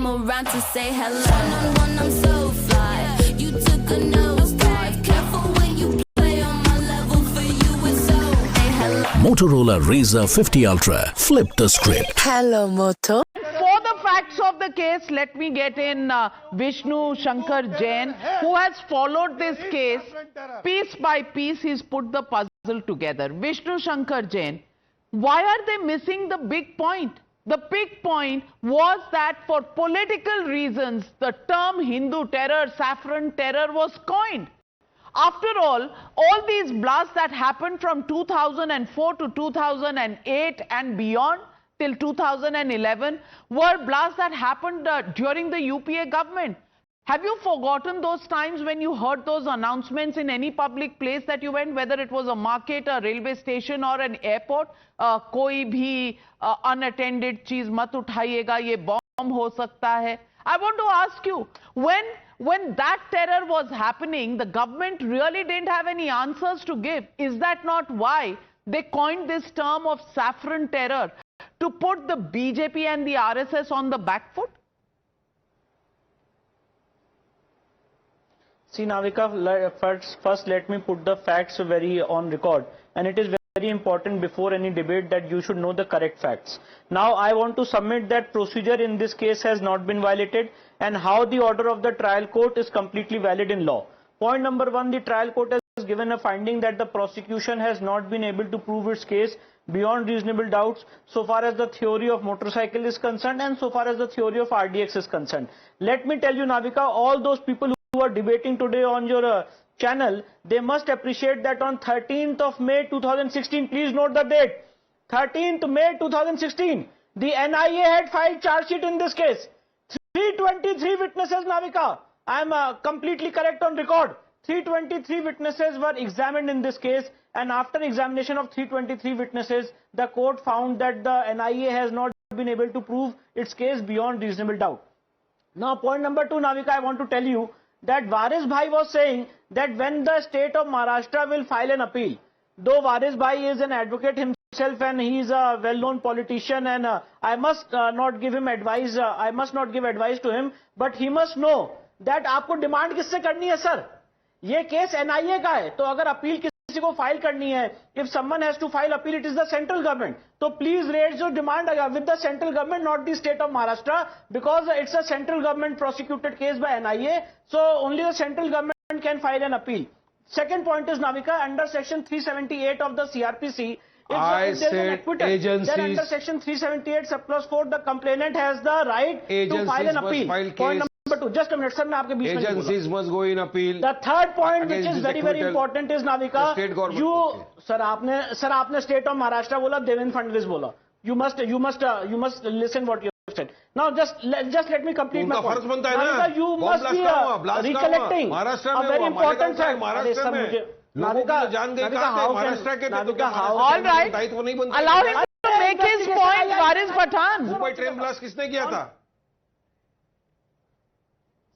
come around to say hello. One-on-one, I'm so fly. You took a nosedive. Careful when you play on my level. For you, it's so. Hey, hello. Motorola Razr 50 Ultra. Flip the script. Hello, Moto. For the facts of the case, let me get in Vishnu Shankar Jain, who has followed this case piece by piece. He's put the puzzle together. Vishnu Shankar Jain, why are they missing the big point? The big point was that for political reasons, the term Hindu terror, saffron terror was coined. After all these blasts that happened from 2004 to 2008 and beyond, till 2011 were blasts that happened during the UPA government. Have you forgotten those times when you heard those announcements in any public place that you went, whether it was a market, a railway station or an airport? Koi bhi unattended cheez mat uthaiega, ye bomb ho sakta hai. I want to ask you, when that terror was happening, the government really didn't have any answers to give. Is that not why they coined this term of saffron terror? To put the BJP and the RSS on the back foot? See, Navika, first let me put the facts very on record. And it is very important before any debate that you should know the correct facts. Now, I want to submit that procedure in this case has not been violated and how the order of the trial court is completely valid in law. Point number one, the trial court has given a finding that the prosecution has not been able to prove its case beyond reasonable doubts so far as the theory of motorcycle is concerned and so far as the theory of RDX is concerned. Let me tell you, Navika, all those people who are debating today on your channel, they must appreciate that on 13th of May 2016, please note the date, 13th May 2016, the NIA had filed charge sheet in this case. 323 witnesses, Navika. I am completely correct on record. 323 witnesses were examined in this case, and after examination of 323 witnesses, the court found that the NIA has not been able to prove its case beyond reasonable doubt. Now, point number two, Navika, I want to tell you that Varis Bhai was saying that when the state of Maharashtra will file an appeal, though Varis Bhai is an advocate himself and he is a well-known politician, and I must not give him advice, I must not give advice to him, but he must know that आपको demand किससे करनी है sir? ये case NIA का है, तो अगर appeal किसी को फाइल करनी है, if someone has to file appeal, it is the central government. So please raise your demand with the central government, not the state of Maharashtra, because it's a central government prosecuted case by NIA. So only the central government can file an appeal. Second point is, Navika, under section 378 of the CRPC, if there is an acquittal, then under section 378 subclause 4, the complainant has the right to file an appeal. Point number two, just a minute, sir, मैं आपके बीच में agencies must go in appeal. The third point, which is very important, is Navika, you, sir, आपने state of Maharashtra बोला, Devendra Fadnavis बोला. You must listen what you have said. Now, just let me complete my point. Navika, you must be recollecting a very important fact. All right, allow him to make his point, Varis Pathan. Mumbai train blast किसने किया था?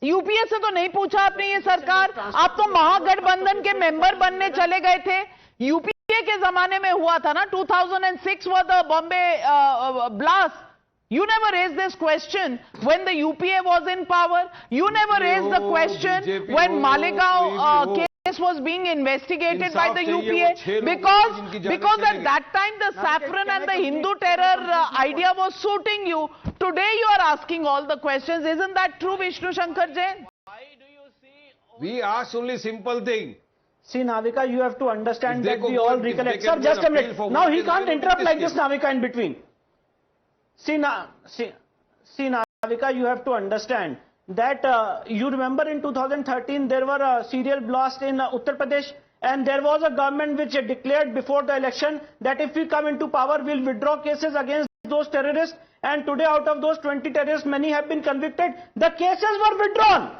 UPA से तो नहीं पूछा आपने ये सरकार, आप तो महागठबंधन के मेंबर बनने चले गए थे. यूपीए के जमाने में हुआ था ना, 2006 was the Bombay blast. You never raised this question when the UPA was in power. You never raised the question when Malegaon case was being investigated by the UPA, because at that time the saffron and the Hindu terror idea was suiting you. Today you are asking all the questions. Isn't that true, Vishnu Shankar Jain? Why do you see? We ask only simple thing. See, Navika, you have to understand that we all recollect. Sir, just a minute. Now he can't interrupt like this, Navika, in between. See, Navika, you have to understand that you remember in 2013 there were a serial blast in Uttar Pradesh, and there was a government which declared before the election that if we come into power, we'll withdraw cases against those terrorists. And today, out of those 20 terrorists, many have been convicted. The cases were withdrawn,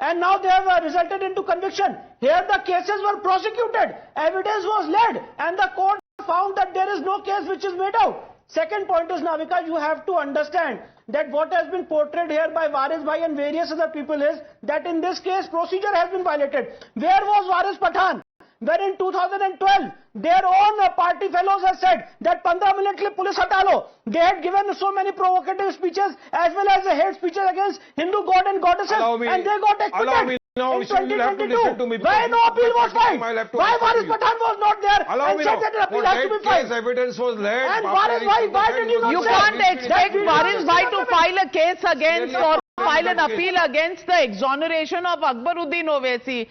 and now they have resulted into conviction. Here the cases were prosecuted, evidence was led, and the court found that there is no case which is made out. Second point is, Navika, you have to understand that what has been portrayed here by Varis Bhai and various other people is that in this case procedure has been violated. Where was Varis Pathan? when in 2012 their own party fellows have said that 15 minute के लिए police हटा लो. They had given so many provocative speeches as well as hate speeches against Hindu god and goddesses, and they got acquitted. Now, in you will have to 2022. listen to me. Why no appeal was filed? Why Waris Pathan was not there Allow and me said now. that an appeal For has to be that filed? case, evidence was laid. And why did you not You say can't that expect we Waris Bhai to not- file a case against Clearly, or I file an that appeal case. against the exoneration of Akbaruddin Owaisi,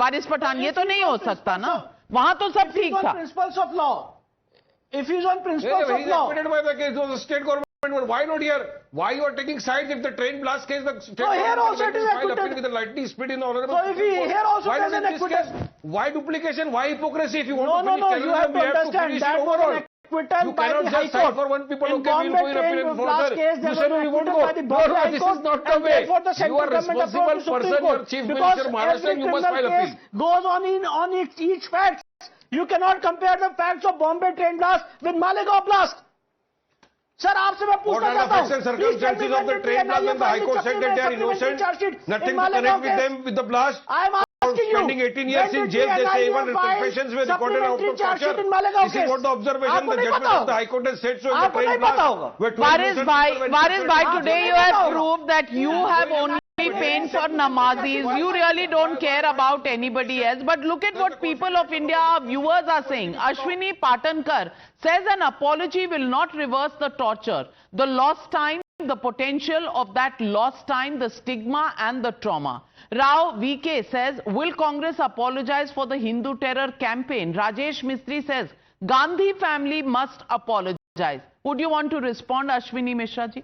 Waris Pathan. ये तो नहीं हो सकता ना. वहाँ तो सब If he's ठीक on था. principles of law, if he's on principles He of is law, acquitted by the case. It was the state government. But why not here? Why you are taking sides? If the train blast case, the state So here government also can it is file acquitted. appeal with a lightning speed in the honorable. So if he Supreme Court. here also Why there's not an in this acquittal? case? Why duplication? Why hypocrisy? If you want no, to finish you have terrorism, to we have to understand finish that it was overall. an acquittal You by cannot the just High side Court. for one people. In Okay, we will go in Bombay appeal train and blast further. case, there You was said an we won't acquittal go. by the No, Bombay no, High this Court, is not the and way. therefore the You central are government responsible approached the person. Supreme Your Court. chief Because minister, Maharashtra, every you must criminal file case appeal. goes on each fact. You cannot compare the facts of Bombay train blast with Malegaon blast. Sir, आपसे मैं What पूछना are the चाहता facts and हूँ. Please tell me circumstances of when the did train blast NIA when the High file Court said that they are supplementary innocent? charge sheet Nothing in to connect Malegaon with case? them with the blast. I am asking you. Spending 18 years in jail, they say even confessions were recorded out of torture. This is what the observation, the judgment of the High Court has said so in the आपको train नहीं पता blast. होगा. Where 12 Waris innocent Bhai, people were Waris Bhai, incarcerated. today you have proved that you have only pain for namazis. You really don't care about anybody else. But look at what people of India, our viewers are saying. Ashwini Patankar says an apology will not reverse the torture, the lost time, the potential of that lost time, the stigma and the trauma. Rao VK says, will Congress apologize for the Hindu terror campaign? Rajesh Mistry says, Gandhi family must apologize. Would you want to respond, Ashwini Mishra ji?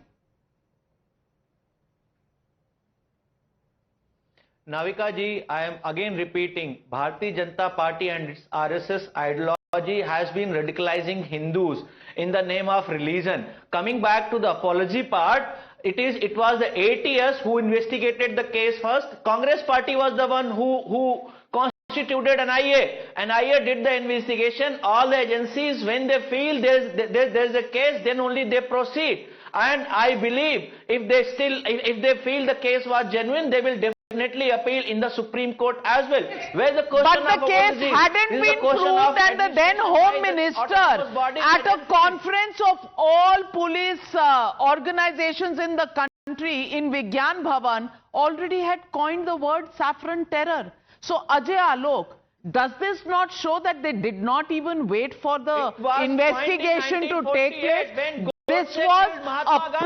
Navika ji, I am again repeating, Bharatiya Janata Party and its RSS ideology has been radicalizing Hindus in the name of religion. Coming back to the apology part, it was the ATS who investigated the case first. Congress party was the one who constituted an NIA. NIA did the investigation. All the agencies, when they feel there's a case, then only they proceed. And I believe if they feel the case was genuine, they will definitely appeal in the Supreme Court as well. Where the question But the of case apology hadn't is been the question proved, of and the then Home by the Minister autonomous body at a against conference of all police organizations in the country in Vigyan Bhavan already had coined the word saffron terror. So Ajay Alok, does this not show that they did not even wait for the It was investigation to take 1948 place? when This Godse was killed Mahatma a Gandhi.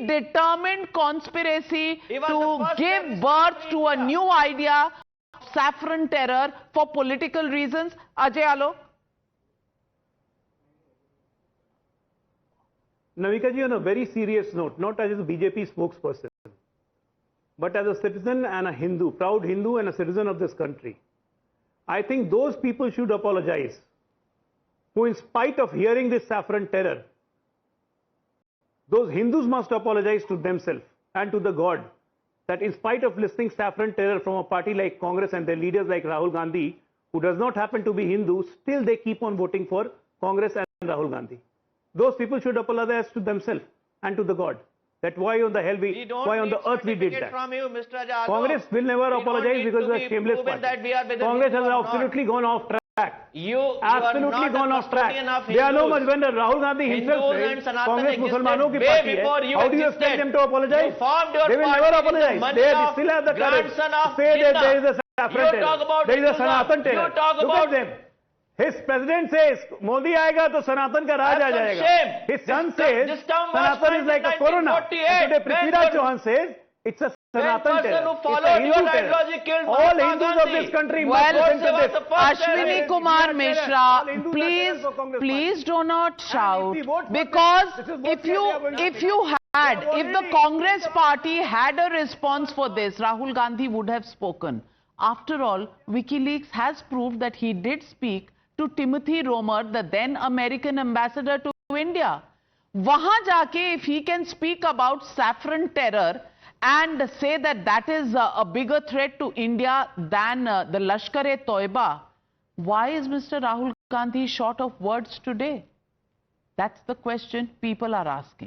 predetermined conspiracy He was to the first give terrorist birth in to a India. new idea, saffron terror, for political reasons. Ajay Alok? Navika ji, on a very serious note, not as a BJP spokesperson, but as a citizen and a Hindu, proud Hindu and a citizen of this country, I think those people should apologize who, in spite of hearing this saffron terror, those Hindus must apologize to themselves and to the God that in spite of listening saffron terror from a party like Congress and their leaders like Rahul Gandhi, who does not happen to be Hindu, still they keep on voting for Congress and Rahul Gandhi. Those people should apologize to themselves and to the God. That why on the hell why on the earth we did that. From you, Mr. Jadhav. Congress will never We don't apologize need because to it's be a shameless proven party. that we are whether Congress Hindu has or not. absolutely gone off track. You Absolutely are not gone a off track. custodian of They are no Hindus. much when Rahul Gandhi himself Hindus and said Sanatan Congress existed Musalmanon ki way party before hai. you How do you existed. expect them to apologize? You formed your They will party never with the apologize. money They of still have the courage grandson to of say that Jinnah. there is a saffron You terror. talk about There is a Hindutva. Sanatan You terror. talk Look about at them. His president says, Modi aayega to Sanatan ka raj aa Have some jayega. shame. His son This term says, was Sanatan is like a coined in corona. 1948. And today Prithviraj When Chauhan says, it's a Sanatan person terror. who It's followed a Hindu your terror. ideology killed All Mahatma Hindus of Gandhi. this country Well, must listen to Godse was this. the first Ashwini terrorist. Kumar All Mishra, Hindus are please, terrorists for Congress please do not shout, if we vote for because this is what if we are going to if do. you had, if the Congress party had a response for this, Rahul Gandhi would have spoken. After all, WikiLeaks has proved that he did speak to Timothy Romer, the then American ambassador to India. Wahan jaake, if he can speak about saffron terror and say that that is a bigger threat to India than the Lashkar-e-Toiba, why is Mr. Rahul Gandhi short of words today? That's the question people are asking.